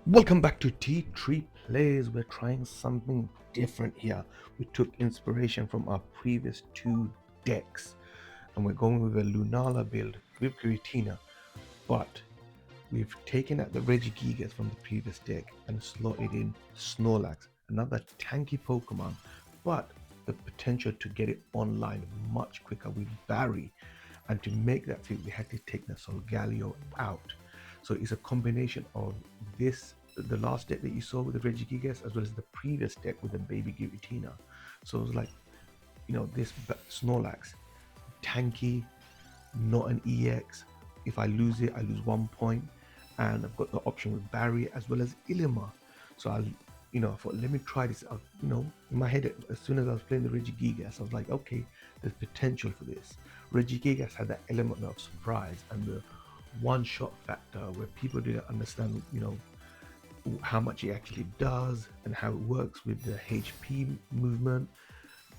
Welcome back to Tea Tree Plays. We're trying something different here. We took inspiration from our previous two decks and we're going with a Lunala build with Giratina, but we've taken out the Regigigas from the previous deck and slotted in Snorlax, another tanky Pokemon, but the potential to get it online much quicker with Barry. And to make that fit, we had to take the Solgaleo out. So it's a combination of this, the last deck that you saw with the Regigigas, as well as the previous deck with the Baby Giratina. So it was like, this Snorlax, tanky, not an EX. If I lose it, I lose 1 point. And I've got the option with Barry as well as Ilima. So I thought, let me try this out. In my head, as soon as I was playing the Regigigas, I was like, okay, there's potential for this. Regigigas had that element of surprise and the one-shot factor where people didn't understand, how much it actually does and how it works with the HP movement.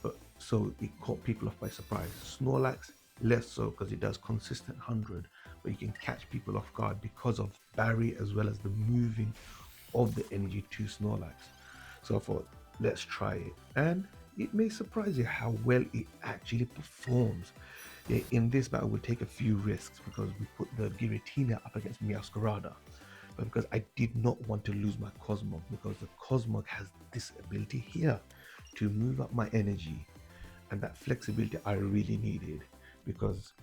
But so it caught people off by surprise. Snorlax, less so because it does consistent 100, but you can catch people off guard because of Barry as well as the moving of the energy to Snorlax. So I thought, let's try it. And it may surprise you how well it actually performs. Yeah, in this battle, we'll take a few risks because we put the Giratina up against Meowscarada. But because I did not want to lose my Cosmog, because the Cosmog has this ability here to move up my energy, and that flexibility I really needed because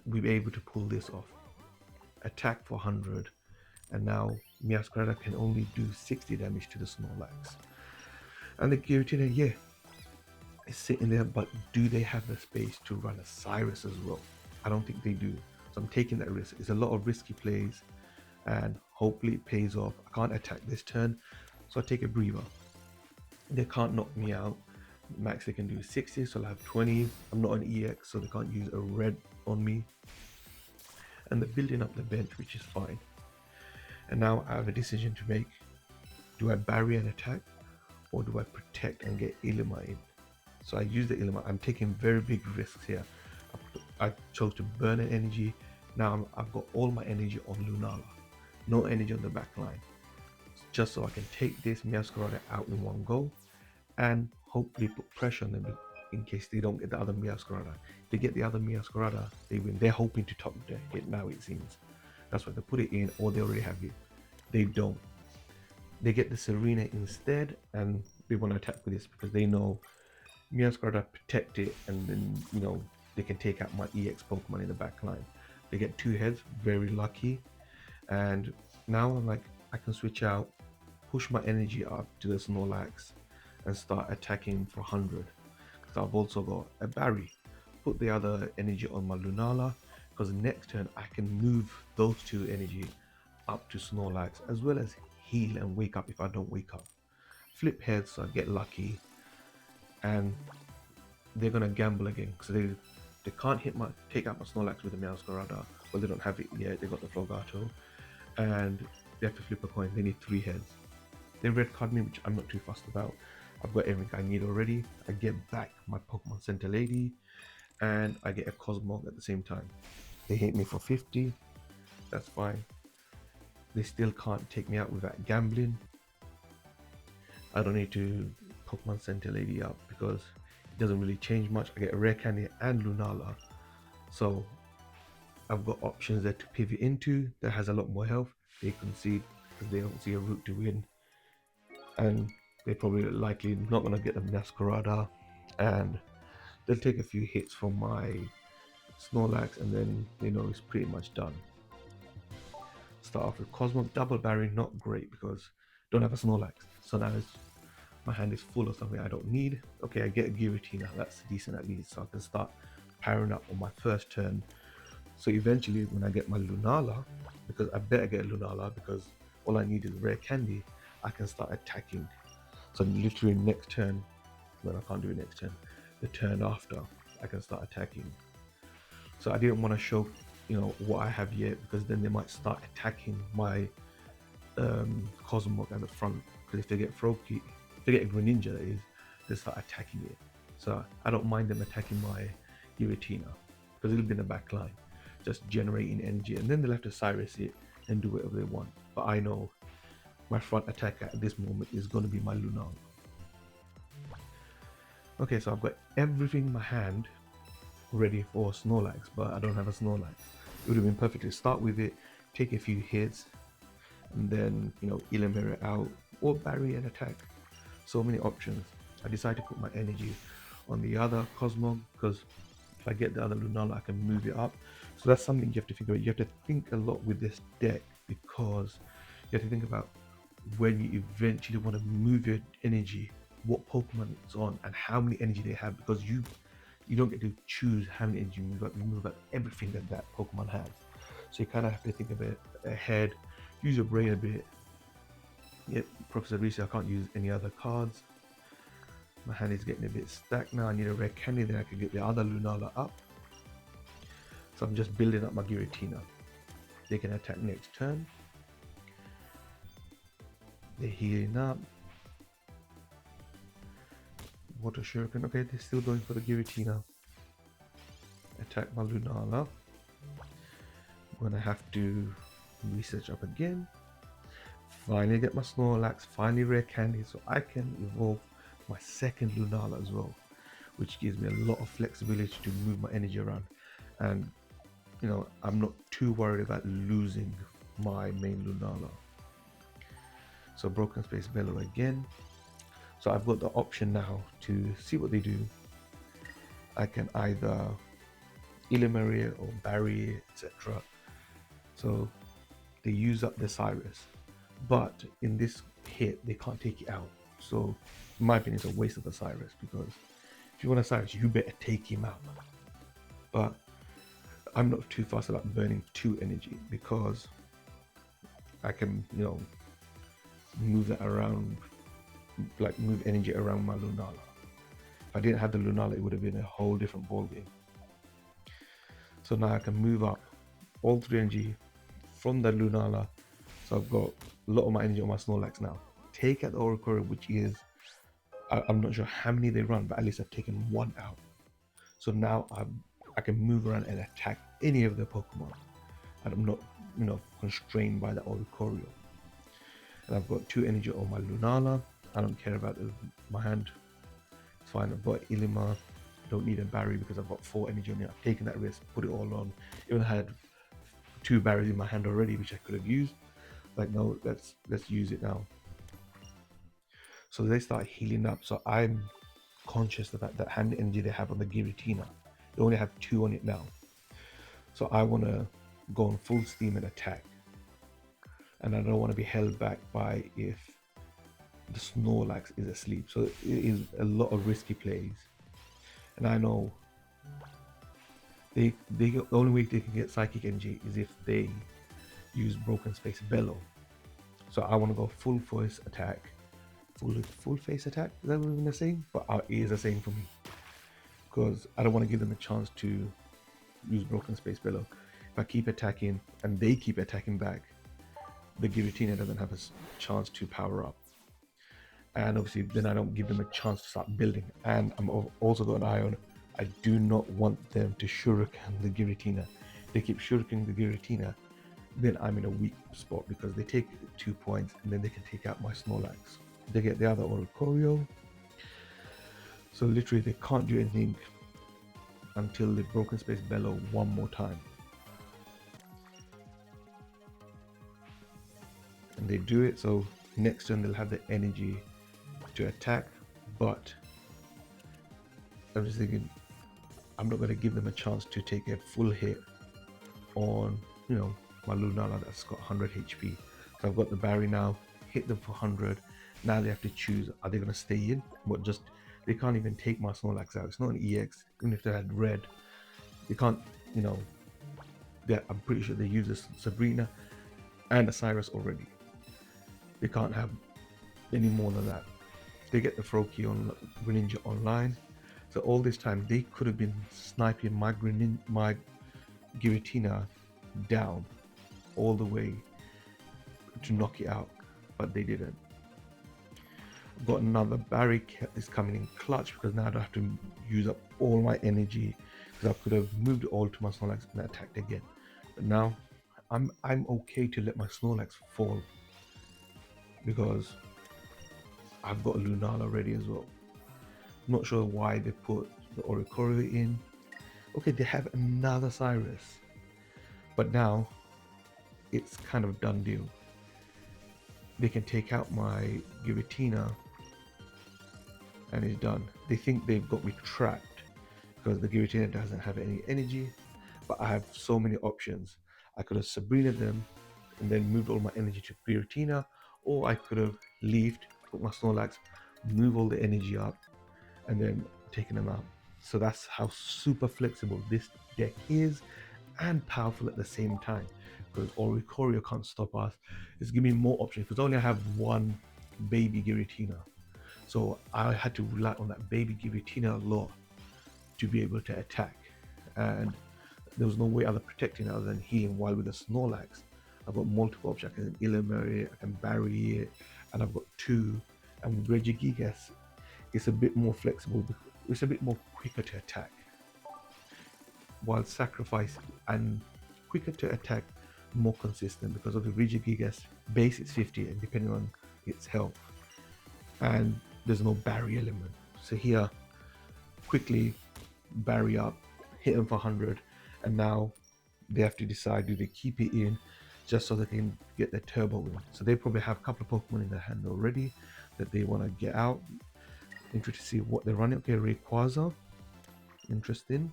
we were able to pull this off. Attack for 100, and now Meowscarada can only do 60 damage to the Snorlax. And the Giratina, yeah, is sitting there, but do they have the space to run a Cyrus as well? I don't think they do. So I'm taking that risk. It's a lot of risky plays, and hopefully it pays off. I can't attack this turn, so I take a breather. They can't knock me out. Max they can do 60, so I'll have 20. I'm not an EX, so they can't use a red on me. And they're building up the bench, which is fine. And now I have a decision to make. Do I barrier and attack, or do I protect and get Ilima in? So I use the Ilima. I'm taking very big risks here. I chose to burn an energy. Now I've got all my energy on Lunala. No energy on the back line. Just so I can take this Meowscarada out in one go and hopefully put pressure on them in case they don't get the other Meowscarada. If they get the other Meowscarada, they win. They're hoping to top the hit now, it seems. That's why they put it in, or they already have it. They don't. They get the Tsarena instead, and they want to attack with this because they know Meowscarada protect it, and then they can take out my EX Pokemon in the back line. They get 2 heads, very lucky, and now I'm like, I can switch out, push my energy up to the Snorlax, and start attacking for 100. Because I've also got a Barry. Put the other energy on my Lunala, because next turn I can move those 2 energy up to Snorlax, as well as heal and wake up if I don't wake up. Flip heads, so I get lucky, and they're gonna gamble again because they can't take out my Snorlax with the Meowscarada. Well, they don't have it yet. They got the Flogato, and they have to flip a coin. They need 3 heads. They red card me, which I'm not too fussed about. I've got everything I need already. I get back my Pokemon Center Lady, and I get a Cosmog at the same time. They hit me for 50. That's fine. They still can't take me out without gambling. I don't need to Pokemon Center Lady up because it doesn't really change much. I get a rare candy and Lunala, so I've got options there to pivot into that has a lot more health. They concede because they don't see a route to win, and they're probably likely not going to get the Masquerada, and they'll take a few hits from my Snorlax, and then they know it's pretty much done. Start off with Cosmog, double Barry, not great because I don't have a Snorlax, so now my hand is full of something I don't need. Okay, I get a Giratina, that's decent at least, so I can start powering up on my first turn. So eventually, when I get my Lunala, because I better get a Lunala because all I need is rare candy, I can start attacking. So literally next turn, well, I can't do it next turn, the turn after, I can start attacking. So I didn't want to show, what I have yet because then they might start attacking my Cosmog at the front. Because if they get Froakie, if they get a Greninja, that is, they start attacking it. So I don't mind them attacking my Giratina because it'll be in the back line, just generating energy, and then they'll have to Cyrus it, and do whatever they want. But I know my front attack at this moment is going to be my Lunala. Okay, so I've got everything in my hand ready for Snorlax, but I don't have a Snorlax. It would have been perfect to start with it, take a few hits, and then, Illuminate it out, or bury and attack. So many options. I decided to put my energy on the other Cosmo, because if I get the other Lunala, I can move it up. So that's something you have to think about. You have to think a lot with this deck, because you have to think about when you eventually want to move your energy, what Pokemon it's on, and how many energy they have, because you don't get to choose how many energy you move up. You move up everything that Pokemon has. So you kind of have to think a bit ahead, use your brain a bit. Yep, Professor Reese, I can't use any other cards. My hand is getting a bit stacked now. I need a rare candy, then I can get the other Lunala up. So I'm just building up my Giratina. They can attack next turn. They're healing up. Water Shuriken. Okay, they're still going for the Giratina. Attack my Lunala. I'm gonna have to research up again. Finally get my Snorlax. Finally rare candy, so I can evolve my second Lunala as well, which gives me a lot of flexibility to move my energy around. And I'm not too worried about losing my main Lunala. So Broken Space Bellow again. So I've got the option now to see what they do. I can either Illuminate it or bury it, etc. So they use up the Cyrus, but in this hit they can't take it out. So in my opinion, it's a waste of the Cyrus, because if you want a Cyrus, you better take him out. But I'm not too fast about burning 2 energy, because I can, move that around, like move energy around my Lunala. If I didn't have the Lunala, it would have been a whole different ballgame. So now I can move up all 3 energy from the Lunala. So I've got a lot of my energy on my Snorlax now. Take out the Oricorio, which is, I'm not sure how many they run, but at least I've taken 1 out. So now I can move around and attack any of the Pokemon, and I'm not, constrained by the Oricorio. And I've got 2 energy on my Lunala. I don't care about my hand. It's fine. I've got Ilima. I don't need a Barry because I've got 4 energy on it. I've taken that risk, put it all on. Even I had 2 Barrys in my hand already, which I could have used. Like, no, let's use it now. So they start healing up. So I'm conscious of that hand energy they have on the Giratina. They only have 2 on it now. So I want to go on full steam and attack. And I don't want to be held back by if the Snorlax is asleep. So it is a lot of risky plays. And I know the only way they can get Psychic Energy is if they use Broken Space Bellow. So I want to go full voice attack. Full face attack? Is that what we're going to say? But it is a saying for me, because I don't want to give them a chance to use Broken Space Bellow. If I keep attacking and they keep attacking back, the Giratina doesn't have a chance to power up. And obviously then I don't give them a chance to start building. And I'm also got an eye on, I do not want them to Shuriken the Giratina. If they keep Shuriken the Giratina, then I'm in a weak spot, because they take 2 points and then they can take out my Snorlax. They get the other Oricorio. So literally they can't do anything until the Broken Space Bellow 1 more time. And they do it, so next turn they'll have the energy to attack, but I'm just thinking, I'm not going to give them a chance to take a full hit on, my Lunala that's got 100 HP. So I've got the Barry now, hit them for 100. Now they have to choose, are they going to stay in? But they can't even take my Snorlax out. It's not an EX, even if they had red. They can't, I'm pretty sure they use this Sabrina and a Cyrus already. They can't have any more than that. They get the Froakie on Greninja online. So all this time they could have been sniping my Giratina down all the way to knock it out, but they didn't. I've got another Barry is coming in clutch, because now I don't have to use up all my energy, because I could have moved it all to my Snorlax and attacked again. But now I'm okay to let my Snorlax fall because I've got a Lunala ready as well. Not sure why they put the Oricorio in. Okay, they have another Cyrus, but now it's kind of done deal. They can take out my Giratina and it's done. They think they've got me trapped because the Giratina doesn't have any energy, but I have so many options. I could have Sabrina them and then moved all my energy to Giratina, or I could have leafed, put my Snorlax, move all the energy up, and then taken them out. So that's how super flexible this deck is and powerful at the same time. Because Oricorio can't stop us. It's giving me more options because only I have one baby Giratina. So I had to rely on that baby Giratina a lot to be able to attack. And there was no way other protecting other than healing. While with the Snorlax, I've got multiple options. I can Illuminate it, I can bury it, and I've got two. And with Regigigas, it's a bit more flexible. It's a bit more quicker to attack. While Sacrifice and quicker to attack, more consistent because of the Regigigas base is 50 and depending on its health. And there's no barrier element. So here, quickly barry up, hit them for 100, and now they have to decide, do they keep it in just so they can get their turbo win. So they probably have a couple of Pokemon in their hand already that they want to get out. Interested to see what they're running. Okay, Rayquaza, interesting.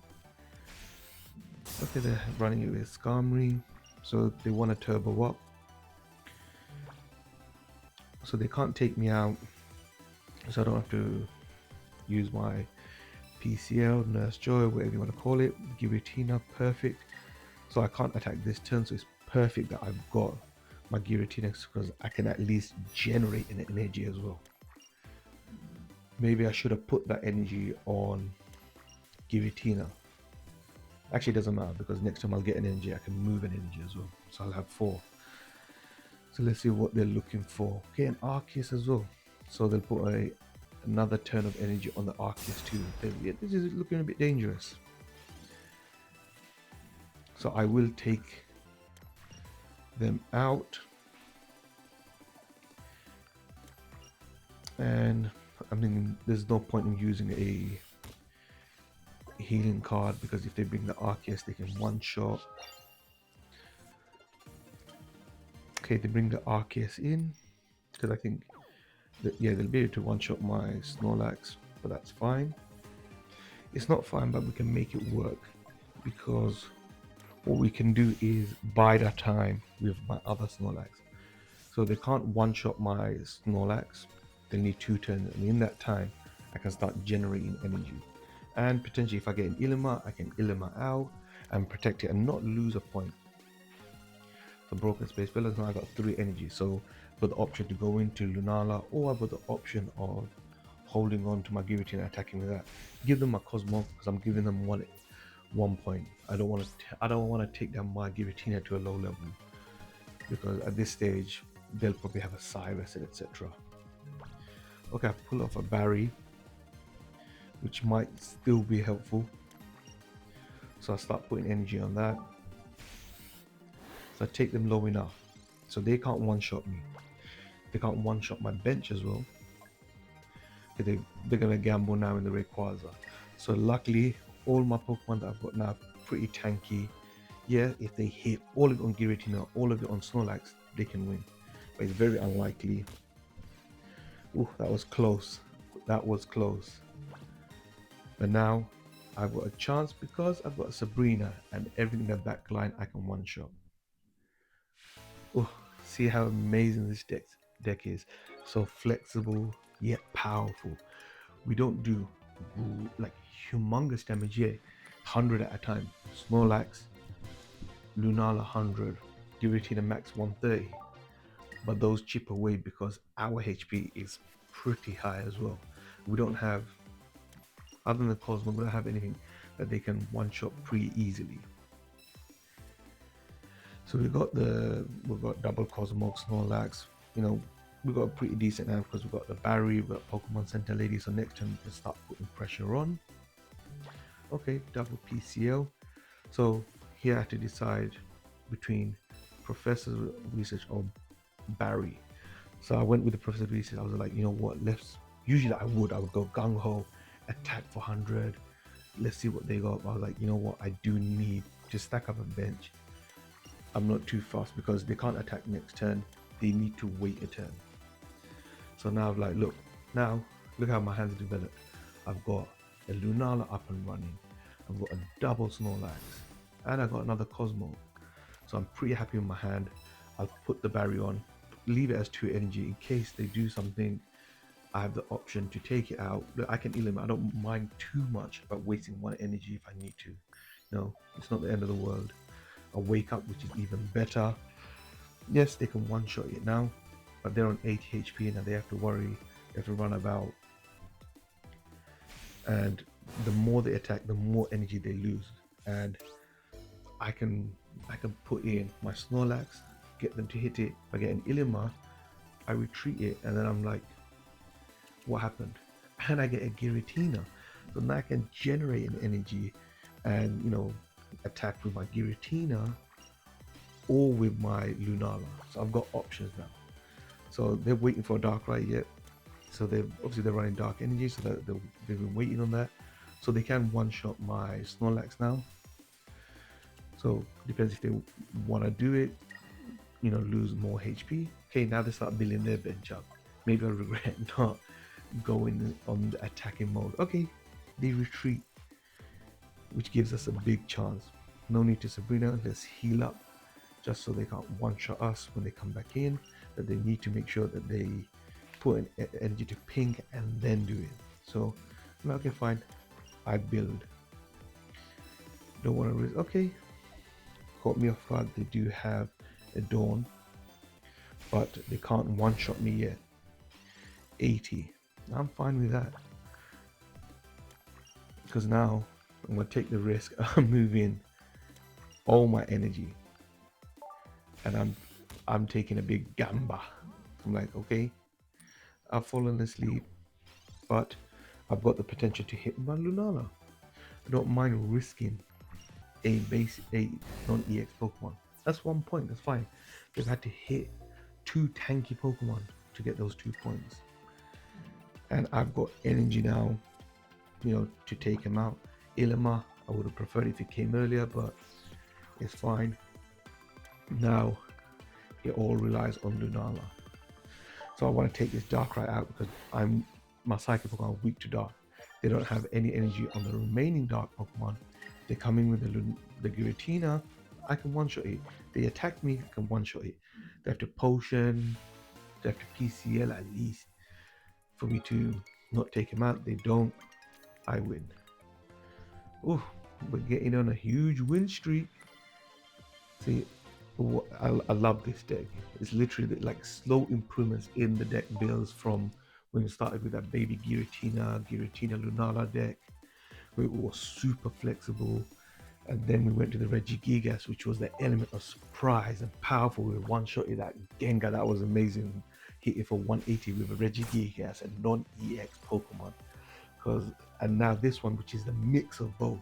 Okay, they're running it with Skarmory, so they want to turbo up. So they can't take me out, so I don't have to use my PCL, Nurse Joy, whatever you want to call it. Giratina, perfect. So I can't attack this turn, so it's perfect that I've got my Giratina because I can at least generate an energy as well. Maybe I should have put that energy on Giratina. Actually, it doesn't matter because next time I'll get an energy, I can move an energy as well. So I'll have 4. So let's see what they're looking for. Okay, an Arceus as well. So they'll put another turn of energy on the Arceus too. Yeah, this is looking a bit dangerous. So I will take them out. And I mean, there's no point in using a healing card because if they bring the Arceus, they can one-shot. Okay, they bring the Arceus in because I think that, yeah, they'll be able to one-shot my Snorlax, but that's fine. It's not fine, but we can make it work because what we can do is bide our time with my other Snorlax. So they can't one-shot my Snorlax. They need 2 turns, and in that time, I can start generating energy. And potentially, if I get an Ilima, I can Ilima out and protect it and not lose a point. So Broken Space Pillars, now I got 3 energy. So I've got the option to go into Lunala, or I've got the option of holding on to my Giratina and attacking with that. Give them my Cosmo because I'm giving them 1 point. I don't want to take down my Giratina to a low level because at this stage they'll probably have a Cyrus and etc. Okay, I pull off a Barry, which might still be helpful. So I start putting energy on that. So I take them low enough so they can't one-shot me. They can't one-shot my bench as well. They're gonna gamble now in the Rayquaza. So luckily, all my Pokemon that I've got now are pretty tanky. Yeah, if they hit all of it on Giratina, all of it on Snorlax, they can win. But it's very unlikely. Ooh, that was close. That was close. But now I've got a chance because I've got Sabrina and everything in the back line I can one-shot. Oh, see how amazing this deck is. So flexible yet powerful. We don't do like humongous damage yet. 100 at a time. Snorlax, Lunala 100, Giratina max 130. But those chip away because our HP is pretty high as well. We don't have, other than the Cosmo, we don't have anything that they can one-shot pretty easily. So we've got double Cosmo, Snorlax. You know, we've got a pretty decent hand because we've got the Barry, we've got Pokemon Center Lady. So next turn we can start putting pressure on. Okay, double PCL. So here I have to decide between professor's research on Barry. So I went with the professor's research. I was like, you know what? Let's. Usually I would go gung ho, attack for 100. Let's see what they got. But I was like, you know what? I do need to stack up a bench. I'm not too fast because they can't attack next turn. They need to wait a turn. So now I'm like, look, look how my hands developed. I've got a Lunala up and running. I've got a double Snorlax, and I got another Cosmo. So I'm pretty happy with my hand. I'll put the barrier on, leave it as 2 energy in case they do something. I have the option to take it out. Look, I can eliminate. I don't mind too much about wasting 1 energy if I need to. No, it's not the end of the world. A wake up, which is even better. Yes, they can one-shot it now, but they're on 80 HP and they have to worry. They have to run about, and the more they attack, the more energy they lose. And I can put in my Snorlax, get them to hit it. If I get an Ilima, I retreat it, and then I'm like, what happened? And I get a Giratina, so now I can generate an energy, and attack with my Giratina or with my Lunala. So I've got options now. So they're waiting for a Darkrai yet. So they're running Dark Energy, so they've been waiting on that. So they can one-shot my Snorlax now. So depends if they want to do it, lose more HP. Okay, now they start building their bench up. Maybe I regret not going on the attacking mode. Okay, they retreat, which gives us a big chance. No need to Sabrina, let's heal up, just so they can't one-shot us when they come back in. That they need to make sure that they put an energy to ping and then do it. So, okay, fine. I build. Don't want to risk. Okay, caught me off guard. They do have a Dawn, but they can't one-shot me yet. 80. I'm fine with that, because now I'm gonna take the risk. I'm moving all my energy, and I'm taking a big gamba. I'm like, okay, I've fallen asleep, but I've got the potential to hit my Lunala. I don't mind risking a non-EX Pokemon. That's 1 point, that's fine. They've had to hit 2 tanky Pokemon to get those 2 points. And I've got energy now, to take him out. Ilima, I would have preferred if it came earlier, but it's fine. Now, it all relies on Lunala. So I want to take this Darkrai out because my Psychic Pokemon are weak to Dark. They don't have any energy on the remaining Dark Pokemon. They come in with the Giratina, I can one-shot it. They attack me, I can one-shot it. They have to Potion, they have to PCL at least for me to not take him out. They don't, I win. Oh, we're getting on a huge win streak. See, I love this deck. It's literally like slow improvements in the deck builds from when we started with that baby Giratina Lunala deck, where it was super flexible. And then we went to the Regigigas, which was the element of surprise and powerful. We one-shotted that Gengar, that was amazing. Hit it for 180 with a Regigigas and non-EX Pokemon. And now this one, which is the mix of both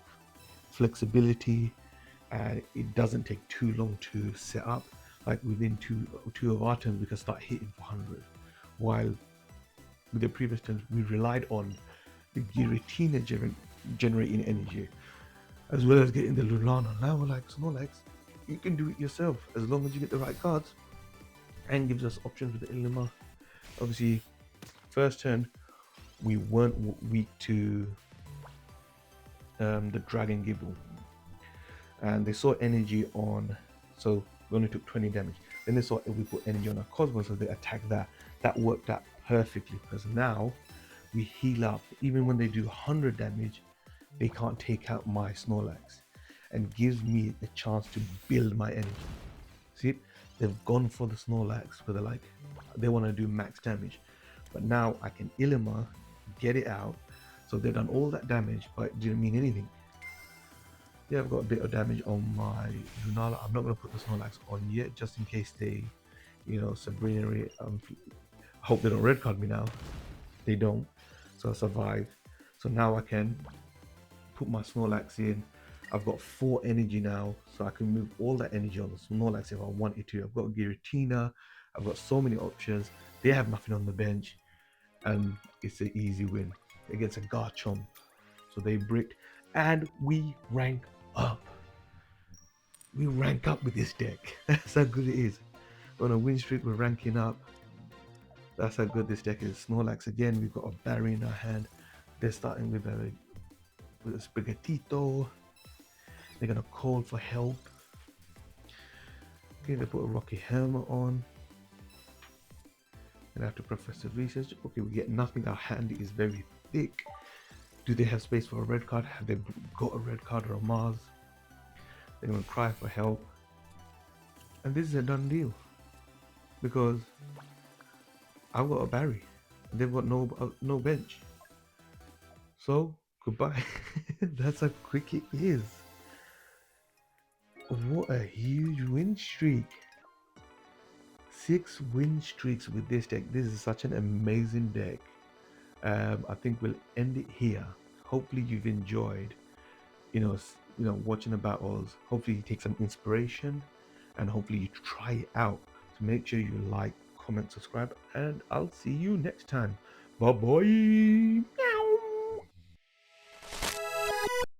flexibility, and it doesn't take too long to set up. Like within two of our turns, we can start hitting for 100. While with the previous turns, we relied on the Giratina generating energy, as well as getting the Lunala. Now we're like, Snorlax, you can do it yourself as long as you get the right cards, and gives us options with the Ilima. Obviously, first turn we weren't weak to the Dragon Gibble, and they saw energy on, so we only took 20 damage. Then they saw we put energy on our Cosmos, so they attacked that. That worked out perfectly because now we heal up. Even when they do 100 damage, they can't take out my Snorlax, and gives me a chance to build my energy. See, they've gone for the Snorlax where they're like, they want to do max damage, but now I can Ilima, get it out. So they've done all that damage, but it didn't mean anything. Yeah, I've got a bit of damage on my Lunala. I'm not going to put the Snorlax on yet, just in case they, Sabrina it. I hope they don't red card me now. They don't, so I survive. So now I can put my Snorlax in. I've got 4 energy now, so I can move all that energy on the Snorlax if I wanted to. I've got Giratina, I've got so many options. They have nothing on the bench, and it's an easy win against a Garchomp. So they bricked, and we rank up. We rank up with this deck. That's how good it is. On a win streak, we're ranking up. That's how good this deck is. Snorlax again. We've got a Barry in our hand. They're starting with a Sprigatito. They're gonna call for help. Okay, they put a Rocky Helmet on. Gonna have to Professor Research. Okay, we get nothing. Our hand is very thick. Do they have space for a red card? Have they got a red card or a Mars? They're gonna cry for help. And this is a done deal. Because I've got a Barry. They've got no bench. So goodbye. That's how quick it is. What a huge win streak. 6 win streaks with this deck. This is such an amazing deck. I think we'll end it here. Hopefully you've enjoyed, watching the battles. Hopefully you take some inspiration, and hopefully you try it out. So make sure you like, comment, subscribe, and I'll see you next time. Bye bye.